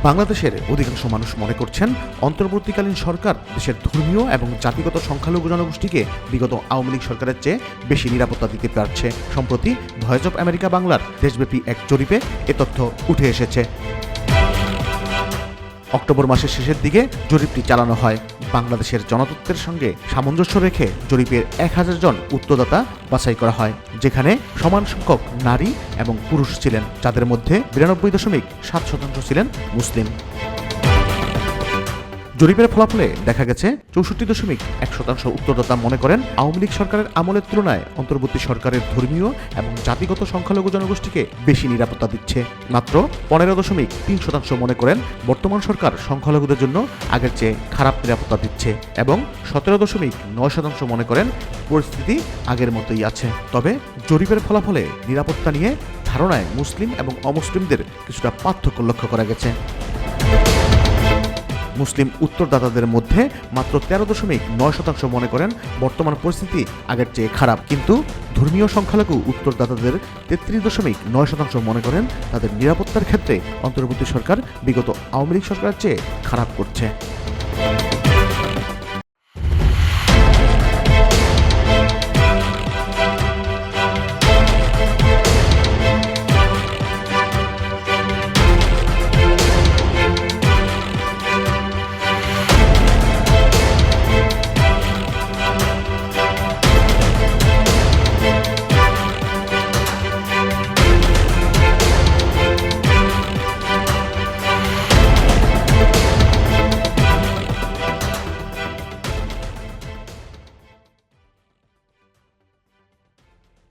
বাংলাদেশের অধিকাংশ মানুষ মনে করছেন অন্তর্বর্তীকালীন সরকার দেশের ধর্মীয় এবং জাতিগত সংখ্যালঘু জনগোষ্ঠীকে বিগত আওয়ামী লীগ সরকারের চেয়ে বেশি নিরাপত্তা দিতে পারছে। সম্প্রতি ভয়েস অব আমেরিকা বাংলার দেশব্যাপী এক জরিপে এ তথ্য উঠে এসেছে। অক্টোবর মাসের শেষের দিকে জরিপটি চালানো হয়। বাংলাদেশের জনতত্ত্বের সঙ্গে সামঞ্জস্য রেখে জরিপের 1000 জন উত্তরদাতা বাছাই করা হয়, যেখানে সমান সংখ্যক নারী এবং পুরুষ ছিলেন, যাদের মধ্যে 92.7% ছিলেন মুসলিম। জরিপের ফলাফলে দেখা গেছে 64.1% উত্তরদাতা মনে করেন আওয়ামী লীগ সরকারের আমলের তুলনায় অন্তর্বর্তী সরকারের ধর্মীয় এবং জাতিগত সংখ্যালঘু জনগোষ্ঠীকে বেশি নিরাপত্তা দিচ্ছে। মাত্র 15.3% মনে করেন বর্তমান সরকার সংখ্যালঘুদের জন্য আগের চেয়ে খারাপ নিরাপত্তা দিচ্ছে এবং 17.9% মনে করেন পরিস্থিতি আগের মতোই আছে। তবে জরিপের ফলাফলে নিরাপত্তা নিয়ে ধারণায় মুসলিম এবং অমুসলিমদের কিছুটা পার্থক্য লক্ষ্য করা গেছে। মুসলিম উত্তরদাতাদের মধ্যে মাত্র 13.9% মনে করেন বর্তমান পরিস্থিতি আগের চেয়ে খারাপ, কিন্তু ধর্মীয় সংখ্যালঘু উত্তরদাতাদের 33.9% মনে করেন তাদের নিরাপত্তার ক্ষেত্রে অন্তর্বর্তী সরকার বিগত আওয়ামী লীগ সরকারের চেয়ে খারাপ করছে।